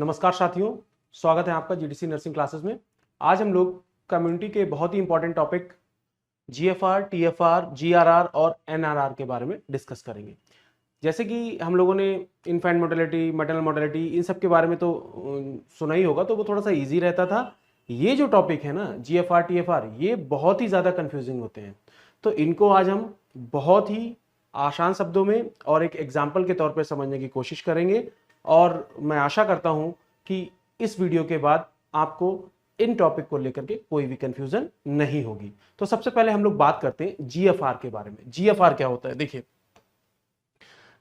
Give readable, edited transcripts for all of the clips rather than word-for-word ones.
नमस्कार साथियों, स्वागत है आपका जीडीसी नर्सिंग क्लासेस में। आज हम लोग कम्युनिटी के बहुत ही important topic GFR, TFR, GRR और एनआरआर के बारे में डिस्कस करेंगे। जैसे कि हम लोगों ने इन्फेंट मोर्टेलिटी, मैटरनल मोर्टेलिटी, इन सब के बारे में तो सुना ही होगा, तो वो थोड़ा सा ईजी रहता था। ये जो टॉपिक है ना, जीएफआर, टीएफआर, ये बहुत ही ज़्यादा कन्फ्यूजिंग होते हैं। तो इनको आज हम बहुत ही आसान शब्दों में और एक एग्जाम्पल के तौर पर समझने की कोशिश करेंगे। और मैं आशा करता हूं कि इस वीडियो के बाद आपको इन टॉपिक को लेकर के कोई भी कंफ्यूजन नहीं होगी। तो सबसे पहले हम लोग बात करते हैं जीएफआर के बारे में। जीएफआर क्या होता है? देखिए,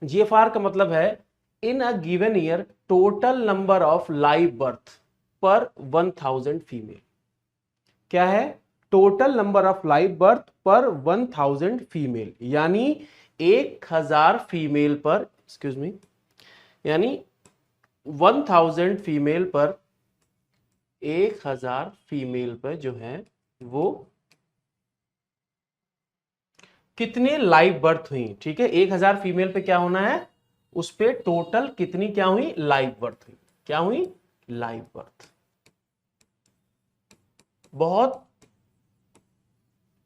जीएफआर का मतलब है in a given year total number of live birth per 1000 female. क्या है? Total number of live birth per 1000 female, यानी 1000 फीमेल पर, एक्सक्यूज मी, यानी 1000 फीमेल पर, 1000 फीमेल पर जो है वो कितने लाइव बर्थ हुई। ठीक है, 1000 फीमेल पे क्या होना है, उस पे टोटल कितनी क्या हुई, लाइव बर्थ हुई। क्या हुई? Live birth. बहुत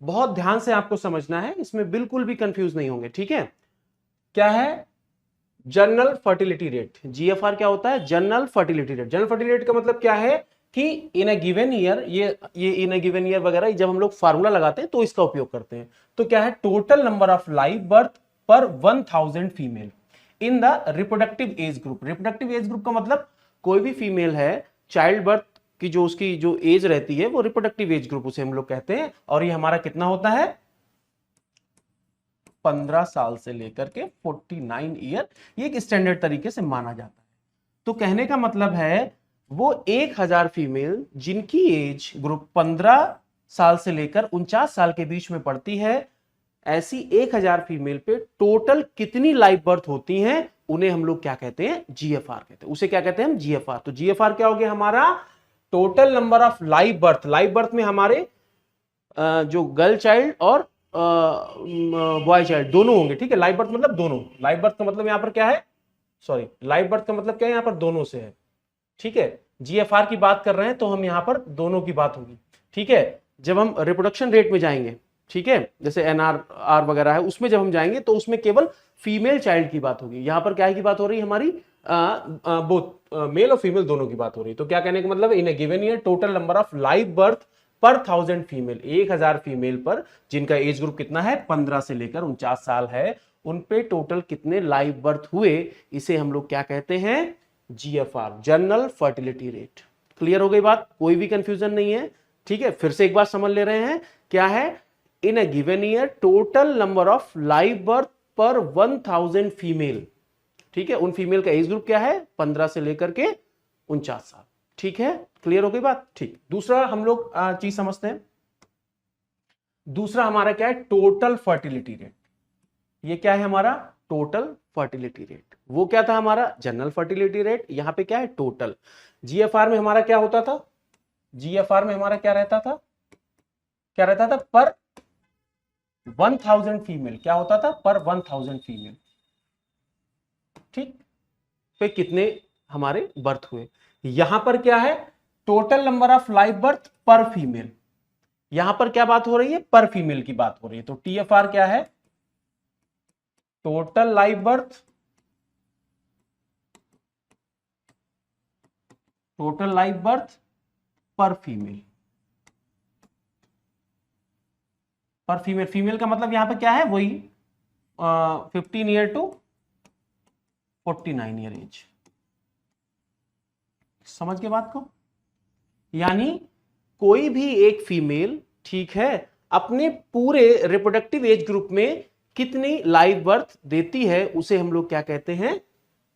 बहुत ध्यान से आपको समझना है, इसमें बिल्कुल भी कंफ्यूज नहीं होंगे। ठीक है, क्या है? General fertility rate. जीएफआर क्या होता है? General fertility rate. General fertility rate का मतलब क्या है कि इन अ गिवन ईयर, ये इन अ गिवन ईयर वगैरह जब हम लोग फार्मूला लगाते हैं तो इसका उपयोग करते हैं। तो क्या है? Total number of live birth per 1000 female in the reproductive age group. Reproductive age group का मतलब कोई भी फीमेल है, चाइल्ड बर्थ की जो उसकी जो एज रहती है वो रिप्रोडक्टिव एज ग्रुप उसे हम लोग कहते हैं। और ये हमारा कितना होता है? 15 साल से लेकर के 49 ईयर, ये एक स्टैंडर्ड तरीके से माना जाता है। तो कहने का मतलब है वो 1000 फीमेल जिनकी एज ग्रुप 15 साल से लेकर 49 साल के बीच में पड़ती है, ऐसी 1000 फीमेल पे टोटल कितनी लाइव बर्थ होती हैं, उन्हें हम लोग क्या कहते हैं? जीएफआर कहते हैं। उसे क्या कहते हैं हम? जीएफआर। तो जीएफआर क्या हो गया हमारा? Total number of live birth. Live birth में हमारे जो गर्ल चाइल्ड और बॉय चाइल्ड दोनों होंगे। ठीक है, लाइव बर्थ मतलब दोनों। लाइव बर्थ का मतलब यहां पर क्या है? सॉरी, लाइव बर्थ का मतलब क्या है? यहां पर दोनों से है। ठीक है, जीएफआर की बात कर रहे हैं तो हम यहां पर दोनों की बात होगी। ठीक है, जब हम रिप्रोडक्शन रेट में जाएंगे, ठीक है, जैसे एनआरआर वगैरह है, उसमें जब हम जाएंगे तो उसमें केवल फीमेल चाइल्ड की बात होगी। यहां पर क्या की बात हो रही है हमारी? बोथ मेल और फीमेल दोनों की बात हो रही है। तो क्या कहने का मतलब? In a given year total number of live birth per 1000 female, 1000 female पर जिनका एज ग्रुप कितना है? 15 से लेकर 49 साल है, उन पे टोटल कितने लाइव बर्थ हुए, इसे हम लोग क्या कहते हैं? GFR, general fertility rate. Clear हो गई बात? कोई भी कंफ्यूजन नहीं है। ठीक है, फिर से एक बार समझ ले रहे हैं। क्या है? In a given year total number of live birth per 1000 female. ठीक है, उन फीमेल का एज ग्रुप क्या है? 15 से लेकर के 49 साल। ठीक है, क्लियर हो गई बात? ठीक। दूसरा हम लोग चीज समझते हैं। दूसरा हमारा क्या है? Total fertility rate. ये क्या है हमारा? Total fertility rate. वो क्या था हमारा? General fertility rate. यहां पे क्या है? टोटल। जीएफआर में हमारा क्या होता था? जीएफआर में हमारा क्या रहता था? क्या रहता था? पर 1000 फीमेल। क्या होता था? पर 1000 फीमेल। ठीक, पे कितने हमारे बर्थ हुए। यहां पर क्या है? Total number of live birth per female. यहां पर क्या बात हो रही है? पर फीमेल की बात हो रही है। तो टीएफआर क्या है? Total live birth, total live birth per female. पर फीमेल, फीमेल का मतलब यहां पर क्या है? वही 15 ईयर टू 49 ईयर एज। समझ के बात को? यानी कोई भी एक फीमेल, ठीक है, अपने पूरे रिप्रोडक्टिव एज ग्रुप में कितनी लाइव बर्थ देती है, उसे हम लोग क्या कहते हैं?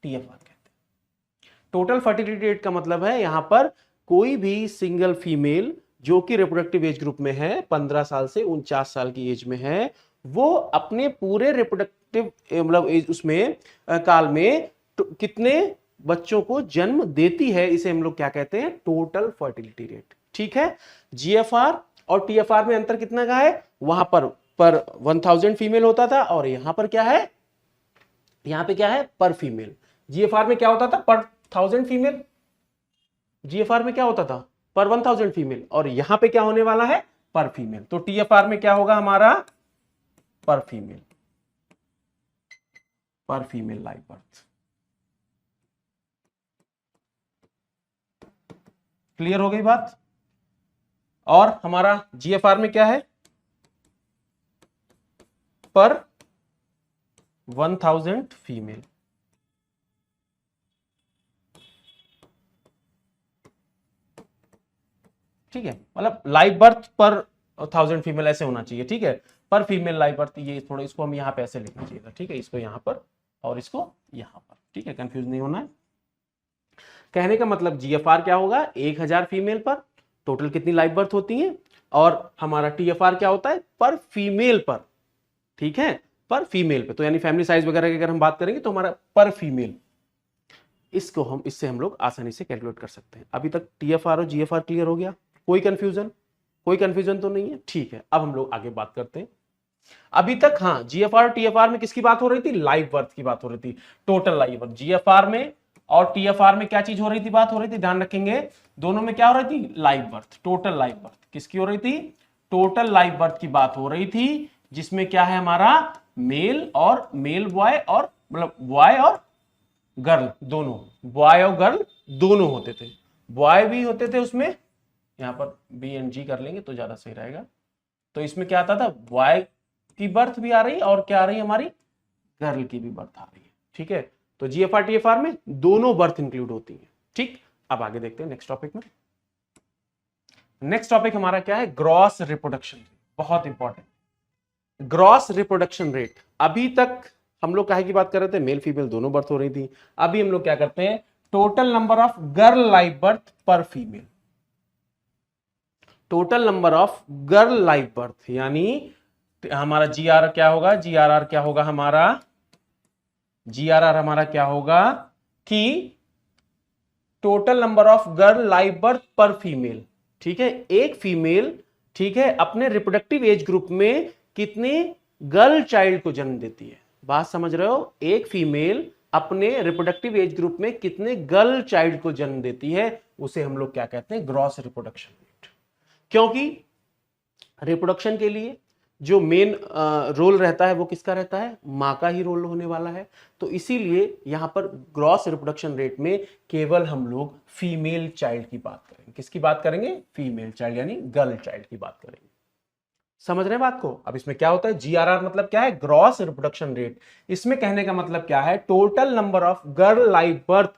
टीएफआर कहते हैं। टोटल फर्टिलिटी रेट का मतलब है यहां पर कोई भी सिंगल फीमेल जो कि रिप्रोडक्टिव एज ग्रुप में है, 15 साल से 49 साल की एज में है, वो अपने पूरे रिप्रोडक्टिव मतलब एज उसमें काल में कितने बच्चों को जन्म देती है, इसे हम लोग क्या कहते हैं? Total fertility rate. ठीक है, जीएफआर और टीएफआर में अंतर कितना का है? वहां पर 1000 फीमेल होता था और यहां पर क्या है? यहां पे क्या है? Per female. जीएफआर में क्या होता था? पर 1000 फीमेल, जीएफआर में क्या होता था, पर 1000 फीमेल, और यहां पे क्या होने वाला है, पर फीमेल। तो टीएफआर में क्या होगा हमारा, पर फीमेल, पर फीमेल लाइव बर्थ। क्लियर हो गई बात। और हमारा जीएफआर में क्या है, पर 1000 फीमेल। ठीक है, मतलब लाइव बर्थ पर 1000 फीमेल ऐसे होना चाहिए। ठीक है, पर फीमेल लाइव बर्थ, ये थोड़ा इसको हम यहाँ पे ऐसे लिखना चाहिए था। ठीक है, इसको यहाँ पर और इसको यहाँ पर। ठीक है, कंफ्यूज नहीं होना है। कहने का मतलब जीएफआर क्या होगा, 1000 फीमेल पर टोटल कितनी लाइव बर्थ होती है, और हमारा टीएफआर क्या होता है, पर फीमेल पर। ठीक है, पर फीमेल पे, तो यानी फैमिली साइज वगैरह की अगर हम बात करेंगे तो हमारा पर फीमेल, इसको हम इससे हम लोग आसानी से कैलकुलेट कर सकते हैं। अभी तक टीएफआर और जीएफआर क्लियर हो गया, कोई कंफ्यूजन, कोई कंफ्यूजन तो नहीं है। ठीक है, अब हम लोग आगे बात करते हैं। अभी तक हाँ, जीएफआर और टीएफआर में किसकी बात हो रही थी, लाइव बर्थ की बात हो रही थी, टोटल लाइव बर्थ। जीएफआर में और टीएफआर में क्या चीज हो रही थी, बात हो रही थी, ध्यान रखेंगे, दोनों में क्या हो रही थी, live birth, total live birth. किसकी हो रही थी, टोटल लाइव बर्थ की बात हो रही थी, जिसमें क्या है हमारा मेल और मेल बॉय, और मतलब बॉय और गर्ल दोनों, बॉय और गर्ल दोनों होते थे, बॉय भी होते थे उसमें, यहां पर बी एंड जी कर लेंगे तो ज्यादा सही रहेगा। तो इसमें क्या आता था, बॉय की बर्थ भी आ रही है और क्या आ रही है हमारी, गर्ल की भी बर्थ आ रही है। ठीक है, तो जीएफआर टीएफआर में दोनों बर्थ इंक्लूड होती है। ठीक, अब आगे देखते हैं नेक्स्ट टॉपिक में। नेक्स्ट टॉपिक हमारा क्या है, ग्रॉस रिप्रोडक्शन। बहुत इंपॉर्टेंट, ग्रॉस रिप्रोडक्शन रेट। अभी तक हम लोग काहे की बात कर रहे थे, मेल फीमेल दोनों बर्थ हो रही थी। अभी हम लोग क्या करते हैं, total number of girl live birth per female, total number of girl live birth, यानी हमारा जीआर क्या होगा, जीआरआर क्या होगा हमारा, जीआरआर हमारा क्या होगा कि total number of girl live birth per female. ठीक है, एक फीमेल, ठीक है, अपने रिप्रोडक्टिव एज ग्रुप में कितने गर्ल चाइल्ड को जन्म देती है। बात समझ रहे हो, एक फीमेल अपने रिप्रोडक्टिव एज ग्रुप में कितने गर्ल चाइल्ड को जन्म देती है, उसे हम लोग क्या कहते हैं, ग्रॉस रिप्रोडक्शन रेट। क्योंकि रिप्रोडक्शन के लिए जो मेन रोल रहता है वो किसका रहता है, मां का ही रोल होने वाला है। तो इसीलिए यहां पर ग्रॉस रिप्रोडक्शन रेट में केवल हम लोग फीमेल चाइल्ड की बात करेंगे। किसकी बात करेंगे, फीमेल चाइल्ड यानी गर्ल चाइल्ड की बात करेंगे। समझ रहे हैं बात को। अब इसमें क्या होता है, जीआरआर मतलब क्या है, ग्रॉस रिप्रोडक्शन रेट। इसमें कहने का मतलब क्या है, total number of girl live birth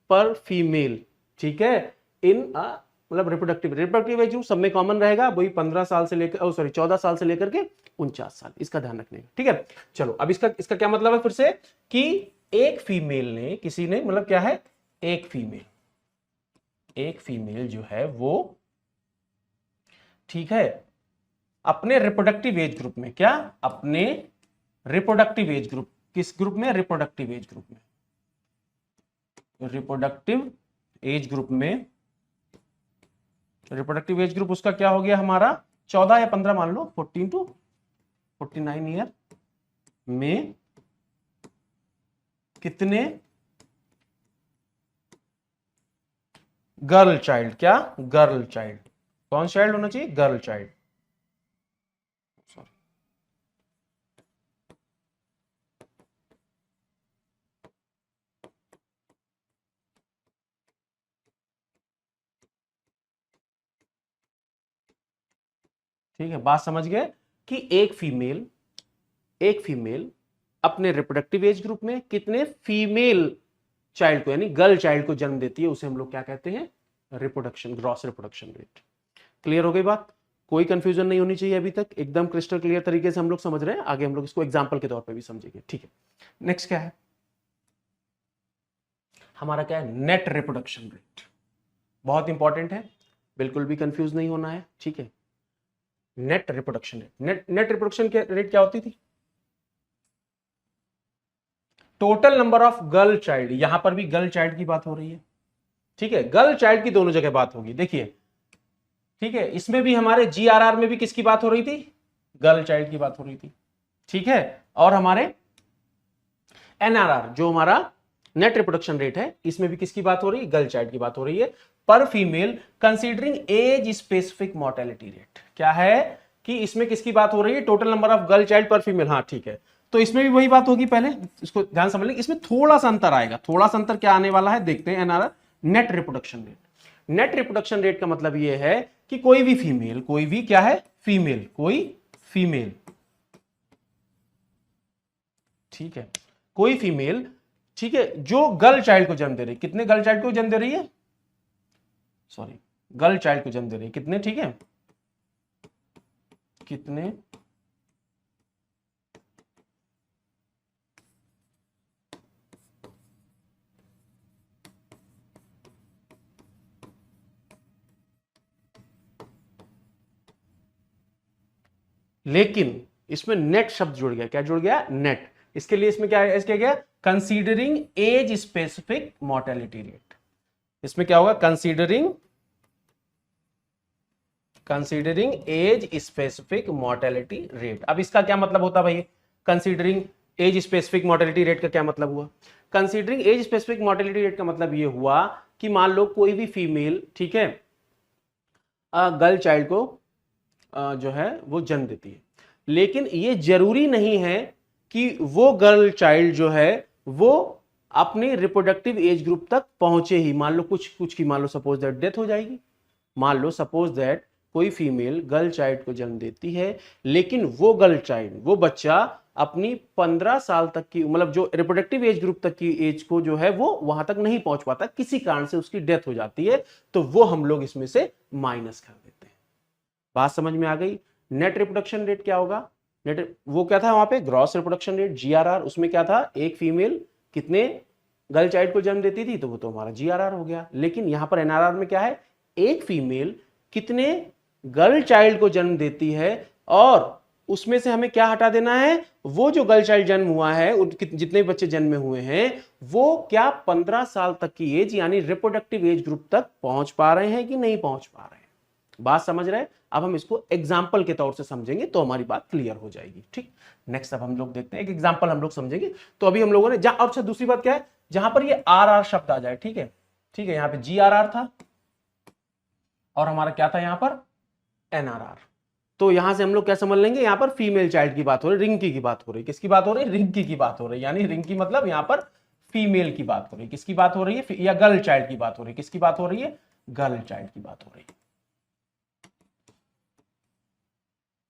per female. ठीक है, इन मतलब रिप्रोडक्टिव एज सब में कॉमन रहेगा, वही 15 साल से लेकर 14 साल से लेकर के 49 साल, इसका ध्यान रखने का। ठीक है, चलो अब इसका इसका क्या मतलब है फिर से, कि एक फीमेल ने, किसी ने, मतलब क्या है, एक फीमेल जो है वो, ठीक है, अपने रिप्रोडक्टिव एज ग्रुप में, क्या, अपने रिप्रोडक्टिव एज ग्रुप, किस ग्रुप में, रिप्रोडक्टिव एज ग्रुप में, रिप्रोडक्टिव एज ग्रुप में, रिप्रोडक्टिव एज ग्रुप उसका क्या हो गया हमारा, 14 या 15 मान लो, 14 to 49 ईयर में कितने गर्ल चाइल्ड, क्या, गर्ल चाइल्ड, कौन चाइल्ड होना चाहिए, गर्ल चाइल्ड, ठीक है, बात समझ गए, कि एक फीमेल अपने रिप्रोडक्टिव एज ग्रुप में कितने फीमेल चाइल्ड को, यानी गर्ल चाइल्ड को जन्म देती है, उसे हम लोग क्या कहते हैं, reproduction, gross reproduction rate. Clear हो गई बात, कोई कंफ्यूजन नहीं होनी चाहिए। अभी तक एकदम क्रिस्टल क्लियर तरीके से हम लोग समझ रहे हैं, आगे हम लोग इसको एग्जांपल के तौर पे भी समझेंगे। ठीक है, नेक्स्ट क्या है हमारा, क्या है, नेट रिप्रोडक्शन रेट। बहुत इंपॉर्टेंट है, बिल्कुल भी कंफ्यूज नहीं होना है। ठीक है, net reproduction rate, net reproduction rate क्या होती थी, total number of girl child, यहां पर भी गर्ल चाइल्ड की बात हो रही है। ठीक है, गर्ल चाइल्ड की दोनों जगह बात होगी, देखिए। ठीक है, इसमें भी हमारे जीआरआर में भी किसकी बात हो रही थी, गर्ल चाइल्ड की बात हो रही थी। ठीक है, और हमारे एनआरआर जो हमारा नेट रिप्रोडक्शन रेट है, इसमें भी किसकी बात हो रही है, गर्ल चाइल्ड की बात हो रही है, per female considering age specific mortality rate. क्या है कि इसमें किसकी बात हो रही है, total number of girl child per female. हाँ ठीक है, तो इसमें भी वही बात होगी, पहले इसको ध्यान समझ लें, इसमें थोड़ा सा अंतर आएगा, थोड़ा सा अंतर क्या आने वाला है देखते हैं। NRR net reproduction rate. Net reproduction rate का मतलब यह है कि कोई भी फीमेल, कोई भी क्या है, फीमेल, कोई फीमेल, ठीक है, कोई फीमेल, ठीक है, जो गर्ल चाइल्ड को जन्म दे रही, कितने गर्ल चाइल्ड को जन्म दे रही है, सॉरी, गर्ल चाइल्ड को जन्म दे रही है, कितने, ठीक है, कितने लेकिन इसमें नेट शब्द जुड़ गया, क्या जुड़ गया, नेट। इसके लिए इसमें क्या है, इसके क्या, considering age specific mortality rate. इसमें क्या होगा, considering age specific mortality rate. अब इसका क्या मतलब होता भाई, considering age specific mortality rate का क्या मतलब हुआ, considering age specific mortality rate का मतलब ये हुआ कि मान लो कोई भी फीमेल, ठीक है, गर्ल चाइल्ड को जो है वो जन्म देती है, लेकिन ये जरूरी नहीं है कि वो गर्ल चाइल्ड जो है वो अपने रिप्रोडक्टिव एज ग्रुप तक पहुंचे ही। मान लो कुछ की मान लो सपोज दैट डेथ हो जाएगी, मान लो सपोज दैट कोई फीमेल गर्ल चाइल्ड को जन्म देती है, लेकिन वो गर्ल चाइल्ड, वो बच्चा अपनी 15 साल तक की, मतलब जो रिप्रोडक्टिव एज ग्रुप तक की एज को जो है वो वहां तक नहीं पहुंच पाता, किसी कारण से उसकी डेथ हो जाती है, तो वो हम लोग इसमें से माइनस कर देते हैं। बात समझ में आ गई। नेट रिप्रोडक्शन रेट क्या होगा, नेट वो क्या था वहां पे, ग्रॉस रिप्रोडक्शन रेट जीआरआर, उसमें क्या था, एक फीमेल कितने गर्ल चाइल्ड को जन्म देती थी, तो वो तो हमारा जीआरआर हो गया। लेकिन यहां पर एनआरआर में क्या है, एक फीमेल कितने गर्ल चाइल्ड को जन्म देती है, और उसमें से हमें क्या हटा देना है, वो जो गर्ल चाइल्ड जन्म हुआ है, जितने बच्चे जन्म हुए हैं, वो क्या 15 साल तक की एज यानी रिप्रोडक्टिव एज ग्रुप तक पहुंच पा रहे हैं कि नहीं पहुंच पा रहे हैं। बात समझ रहे हैं। अब हम इसको एग्जाम्पल के तौर से समझेंगे तो हमारी बात क्लियर हो जाएगी। ठीक, नेक्स्ट अब हम लोग देखते हैं एक एग्जाम्पल हम लोग समझेंगे। तो अभी हम लोगों ने जहां, अच्छा दूसरी बात क्या है, जहां पर ये आर आर शब्द आ जाए, ठीक है, ठीक है, यहां पे जी आर आर था और हमारा क्या था यहां पर एनआरआर, तो यहां से हम लोग क्या समझ लेंगे, यहां पर फीमेल चाइल्ड की बात हो रही, रिंकी की बात हो रही, किसकी बात हो रही, रिंकी की बात हो रही, यानी रिंकी मतलब यहां पर फीमेल की बात हो रही, किसकी बात हो रही है, या गर्ल चाइल्ड की बात हो रही, किसकी बात हो रही है, गर्ल चाइल्ड की बात हो रही है।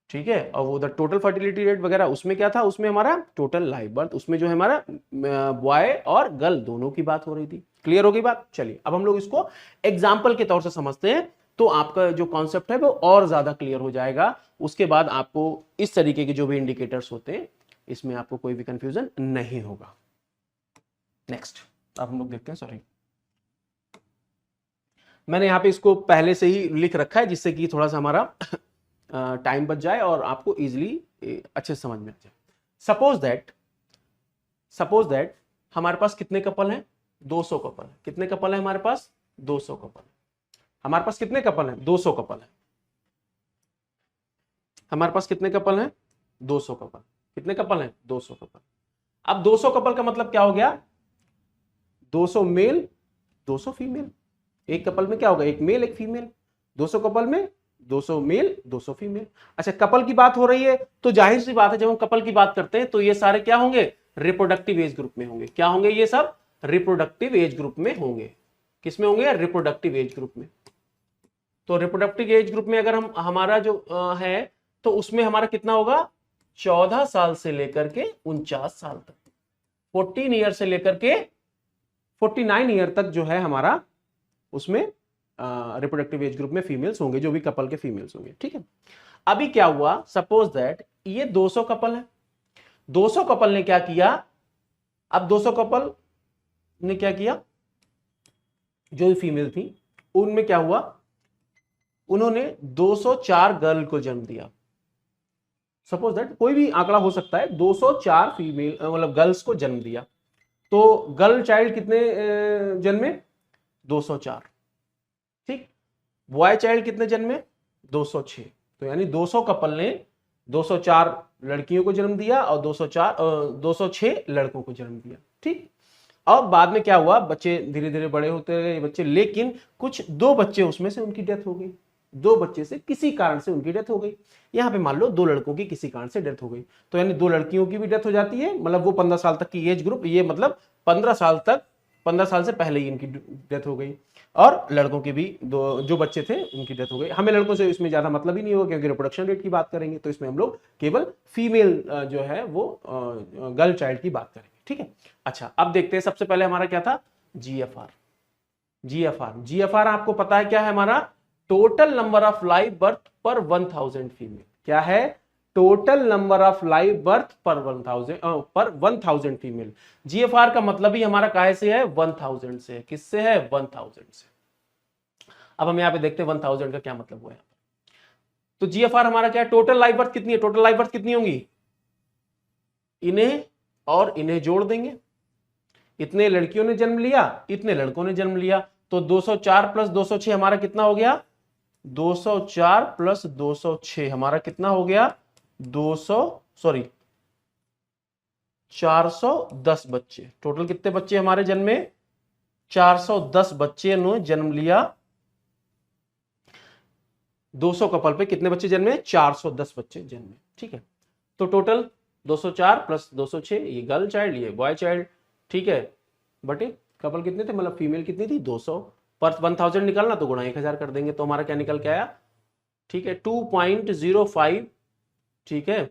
ठीक है, और वो द टोटल फर्टिलिटी रेट वगैरह उसमें क्या था, उसमें हमारा टोटल लाइव बर्थ, उसमें जो है हमारा बॉय और गर्ल दोनों की बात हो रही थी। क्लियर हो गई बात। चलिए अब हम लोग इसको एग्जाम्पल के तौर से समझते हैं, तो आपका जो कॉन्सेप्ट है वो और ज्यादा क्लियर हो जाएगा। उसके बाद आपको इस तरीके के जो भी इंडिकेटर्स होते हैं इसमें आपको कोई भी कंफ्यूजन नहीं होगा। नेक्स्ट अब हम लोग देखते हैं, सॉरी मैंने यहां पे इसको पहले से ही लिख रखा है जिससे कि थोड़ा सा हमारा टाइम बच जाए और आपको इजीली अच्छे से समझ में आ जाए। सपोज दैट हमारे पास कितने कपल हैं, 200 कपल है। कितने कपल है हमारे पास, 200 कपल। हमारे पास कितने कपल हैं, 200 कपल है। हमारे पास कितने कपल हैं, 200 कपल। कितने कपल हैं, 200 कपल। अब 200 कपल का मतलब क्या हो गया, 200 मेल 200 फीमेल। एक कपल में क्या होगा, एक मेल एक फीमेल। 200 कपल में 200 मेल 200 फीमेल। अच्छा कपल की बात हो रही है तो जाहिर सी बात है जब हम कपल की बात करते हैं तो ये सारे क्या होंगे, रिप्रोडक्टिव एज ग्रुप में होंगे। क्या होंगे, ये सब रिप्रोडक्टिव एज ग्रुप में होंगे। किस में होंगे, रिप्रोडक्टिव एज ग्रुप में। तो रिप्रोडक्टिव एज ग्रुप में अगर हम हमारा जो है तो उसमें हमारा कितना होगा, 14 साल से लेकर के 49 साल तक, 14 ईयर से लेकर के 49 ईयर तक जो है हमारा उसमें रिप्रोडक्टिव एज ग्रुप में फीमेल्स होंगे, जो भी कपल के फीमेल्स होंगे। ठीक है, अभी क्या हुआ, सपोज दैट ये 200 कपल है। 200 कपल ने क्या किया, अब 200 कपल ने क्या किया, जो फीमेल थी उनमें क्या हुआ, उन्होंने 204 गर्ल को जन्म दिया। सपोज दैट कोई भी आंकड़ा हो सकता है, 204 फीमेल मतलब गर्ल्स को जन्म दिया। तो गर्ल चाइल्ड कितने जन्मे, 204। ठीक, बॉय चाइल्ड कितने जन्मे, 206। तो यानी 200 कपल ने 204 लड़कियों को जन्म दिया और 206 लड़कों को जन्म दिया। ठीक, अब बाद में क्या हुआ, बच्चे धीरे धीरे बड़े होते गए बच्चे, लेकिन कुछ 2 बच्चे उसमें से उनकी डेथ हो गई, 2 बच्चे से किसी कारण से उनकी डेथ हो गई। यहाँ पे मान लो 2 लड़कों की किसी कारण से डेथ हो गई, तो यानी 2 लड़कियों की भी डेथ हो जाती है, मतलब वो 15 साल तक की एज ग्रुप, ये मतलब 15 साल तक, 15 साल से पहले ही इनकी डेथ हो गई, और लड़कों की भी जो बच्चे थे उनकी डेथ हो गई। हमें लड़कों से इसमें ज्यादा मतलब ही नहीं होगा क्योंकि रिप्रोडक्शन रेट की बात करेंगे, तो इसमें हम लोग केवल फीमेल जो है वो गर्ल चाइल्ड की बात करेंगे, ठीक है। अच्छा, अब देखते हैं सबसे पहले हमारा क्या था, जीएफआर। जीएफआर आपको पता है क्या है हमारा, total number of live birth per 1000 female. क्या है, total number of live birth per 1000 female. GFR का मतलब ही हमारा काहे से है, 1000 से। किससे है, 1000 से। अब हम यहां पे देखते हैं 1000 का क्या मतलब हुआ है। तो जीएफआर हमारा क्या है, टोटल लाइव बर्थ कितनी है, टोटल लाइव बर्थ कितनी होंगी, इन्हें और इन्हें जोड़ देंगे, इतने लड़कियों ने जन्म लिया, इतने लड़कों ने जन्म लिया, तो 204 प्लस 206 हमारा कितना हो गया, 204 प्लस 206 हमारा कितना हो गया, 410 बच्चे। टोटल कितने बच्चे हमारे जन्मे, 410 बच्चे ने जन्म लिया। 200 कपल पे कितने बच्चे जन्मे, 410 बच्चे जन्मे, ठीक है। तो टोटल 204 प्लस 206, ये गर्ल चाइल्ड, ये बॉय चाइल्ड, ठीक है, बटे कपल कितने थे, मतलब फीमेल कितनी थी, 200 पर 1000 निकालना तो गुणा 1000 कर देंगे, तो हमारा क्या निकल के आया, ठीक है, 2.05, ठीक है,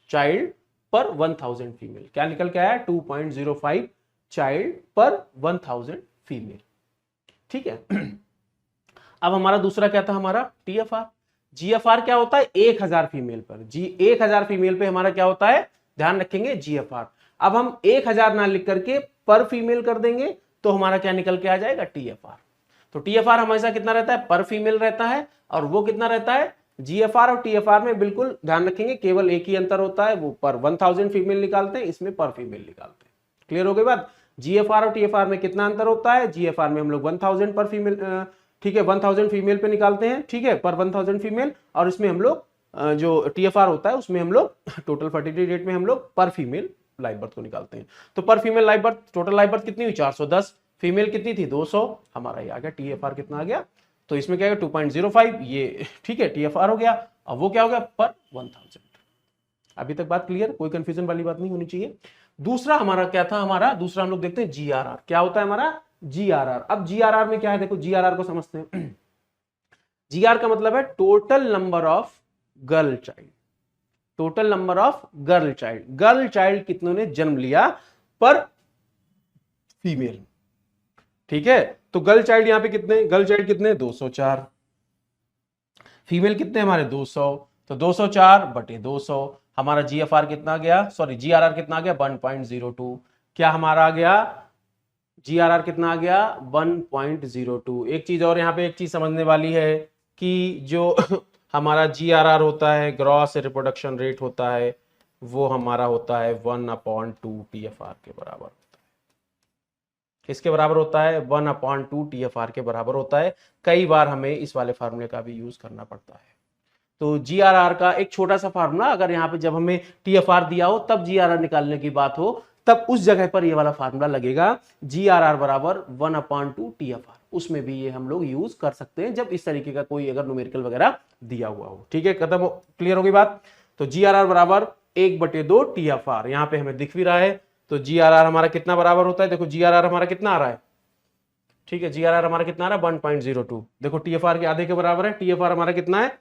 चाइल्ड पर 1000 फीमेल। क्या निकल के आया, 2.05 चाइल्ड पर 1000 फीमेल, ठीक है। अब हमारा दूसरा क्या था, हमारा टीएफआर। जीएफआर क्या होता है, 1000 फीमेल पर, 1000 फीमेल पे हमारा क्या होता है, ध्यान रखेंगे, जीएफआर। अब हम 1000 ना लिख करके पर फीमेल कर देंगे, तो हमारा क्या निकल के आ जाएगा, टीएफआर। तो टीएफआर हमेशा कितना रहता है, पर फीमेल रहता है, और वो कितना रहता है, जीएफआर और टीएफआर में बिल्कुल ध्यान रखेंगे, केवल एक ही अंतर होता है, वो पर 1000 फीमेल निकालते हैं, इसमें पर फीमेल निकालते हैं। क्लियर हो गई बात। जीएफआर और टीएफआर में कितना अंतर होता है, जीएफआर में हम लोग 1000 पर फीमेल, ठीक है, 1000 फीमेल पे निकालते हैं, ठीक है, पर 1000 फीमेल, और इसमें हम लोग जो टीएफआर होता है उसमें हम लोग टोटल फर्टिलिटी रेट में हम लोग पर फीमेल लाइव बर्थ को निकालते हैं। तो पर female live birth, total live birth कितनी हुई, 410, फीमेल कितनी थी, 200, हमारा ये आ गया, टीएफआर कितना आ गया, तो इसमें क्या है 2.05, ये ठीक है टीएफआर हो गया। अब वो क्या हो गया, पर 1000। अभी तक बात क्लियर, कोई कंफ्यूजन वाली बात नहीं होनी चाहिए। दूसरा हमारा क्या था, हमारा दूसरा हम लोग देखते हैं जीआरआर। क्या होता है हमारा, जीआरआर। अब जीआरआर में क्या है, देखो जीआरआर को समझते हैं। जीआर का मतलब है total number of girl child, total number of girl child, girl child कितनों ने जन्म लिया पर फीमेल, ठीक है। तो गर्ल चाइल्ड यहां पे कितने, गर्ल चाइल्ड कितने, 204, फीमेल कितने हमारे 200, तो 204 बटे 200, हमारा जीएफआर कितना गया, सॉरी जीआरआर कितना आ गया, 1.02। क्या हमारा आ गया, जीआरआर कितना आ गया, 1.02। एक चीज और यहाँ पे, एक चीज समझने वाली है कि जो हमारा जीआरआर होता है, ग्रॉस रिप्रोडक्शन रेट होता है, वो हमारा होता है 1/2 टीएफआर के बराबर होता है। किसके बराबर होता है, 1/2 टीएफआर के बराबर होता है। कई बार हमें इस वाले फार्मूले का भी यूज करना पड़ता है। तो जीआरआर का एक छोटा सा फार्मूला, अगर यहाँ पे जब हमें टीएफआर दिया हो तब जीआरआर निकालने की बात हो, तब उस जगह पर ये वाला फार्मूला लगेगा, जीआरआर बराबर 1/2 टीएफआर। उसमें भी ये हम लोग यूज कर सकते हैं जब इस तरीके का कोई अगर न्यूमेरिकल वगैरह दिया हुआ हो, ठीक है, खत्म, क्लियर हो गई बात। तो जीआरआर बराबर 1/2 टीएफआर, यहाँ पे हमें दिख भी रहा है। तो जीआरआर हमारा कितना बराबर होता है, देखो जीआरआर हमारा कितना आ रहा है, ठीक है, जीआरआर हमारा कितना आ रहा है, 1.02। देखो टीएफआर के आधे के बराबर है, टीएफआर हमारा कितना है,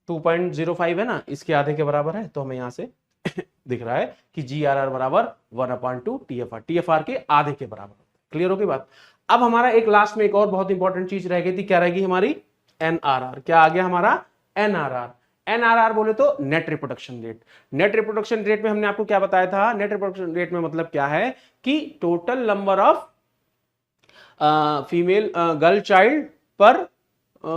2.05 है ना, इसके आधे के बराबर है, तो हमें यहां से दिख रहा है कि जीआरआर बराबर 1/2 टीएफआर, टीएफआर के आधे के बराबर। क्लियर हो गई बात। अब हमारा एक लास्ट में एक और बहुत इंपॉर्टेंट चीज रह गई थी, क्या रहेगी हमारी, एनआरआर। क्या आ गया हमारा, एनआरआर। एनआरआर बोले तो net reproduction rate. Net reproduction rate में हमने आपको क्या बताया था, नेट रिप्रोडक्शन रेट में मतलब क्या है कि total number of female girl child per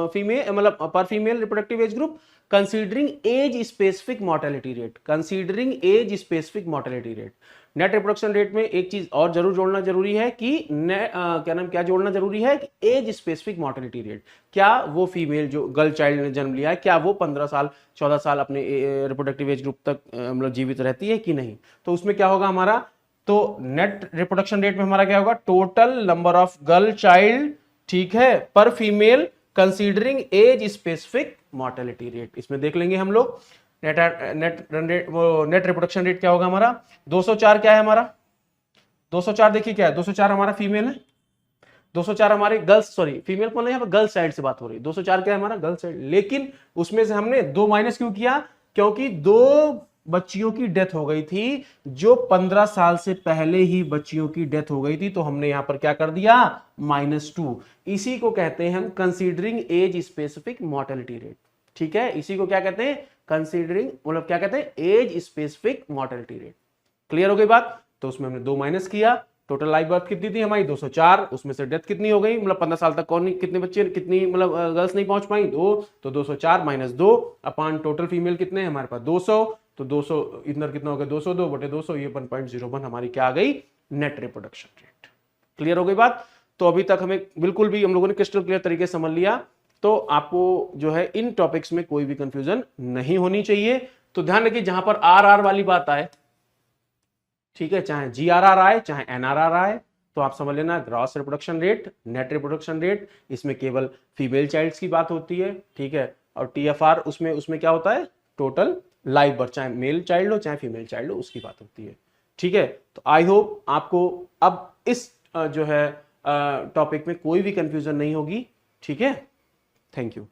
female, मतलब per female reproductive age group considering age specific mortality rate, considering age specific mortality rate. Net reproduction rate में एक चीज और जरूर जोड़ना जरूरी है कि क्या जोड़ना जरूरी है कि एज स्पेसिफिक मोर्टेलिटी रेट। क्या वो फीमेल जो गर्ल चाइल्ड ने जन्म लिया है, क्या वो 15 साल 14 साल अपने रिप्रोडक्टिव एज ग्रुप तक मतलब जीवित रहती है कि नहीं। तो उसमें क्या होगा हमारा, तो नेट रिप्रोडक्शन रेट में हमारा क्या होगा, total number of girl child, ठीक है, per female considering age specific mortality rate. इसमें देख लेंगे हम लोग नेट रन रेट, वो नेट रिप्रोडक्शन रेट क्या होगा हमारा। 204 क्या है हमारा, 204 देखिए क्या है, 204 हमारा फीमेल है, 204 हमारे गर्ल्स, सॉरी फीमेल को नहीं, यहाँ पर गर्ल्स साइड से बात हो रही है। 204 क्या है हमारा, गर्ल्स साइड, लेकिन उसमें से हमने 2 माइनस क्यों किया, क्योंकि 2 बच्चियों की डेथ हो गई थी, जो 15 साल से पहले ही बच्चियों की डेथ हो गई थी, तो हमने यहां पर क्या कर दिया, -2। इसी को कहते हैं हम considering age specific mortality rate, ठीक है, इसी को क्या कहते हैं, कंसीडरिंग, मतलब क्या कहते हैं, age specific mortality rate. Clear हो गई बात। तो उसमें हमने 2 माइनस किया, टोटल लाइफ बर्थ कितनी थी हमारी 204, उसमें से डेथ कितनी हो गई, मतलब 15 साल तक कौन नहीं, कितने बच्चे, कितनी मतलब गर्ल्स नहीं पहुंच पाई, 2, तो 204 - 2 अपॉन टोटल फीमेल कितने हैं हमारे पास 200, तो 200 इधर कितना हो गया 202 बटे 200, ये 1.01 हमारी क्या आ गई, नेट रिप्रोडक्शन रेट। क्लियर हो गई बात। तो अभी तक हमें बिल्कुल भी हम लोगों ने क्रिस्टल क्लियर तरीके से समझ लिया, तो आपको जो है इन टॉपिक्स में कोई भी कंफ्यूजन नहीं होनी चाहिए। तो ध्यान रखिए जहां पर आर वाली बात आए, ठीक है, चाहे GRR आए चाहे NRR आए, तो आप समझ लेना gross reproduction rate, net reproduction rate, इसमें केवल फीमेल चाइल्ड्स की बात होती है, ठीक है, और TFR उसमें क्या होता है, टोटल लाइव बर्थ, चाहे मेल चाइल्ड हो चाहे फीमेल चाइल्ड हो, उसकी बात होती है, ठीक है। तो आई होप आपको अब इस जो है टॉपिक में कोई भी कंफ्यूजन नहीं होगी, ठीक है। Thank you.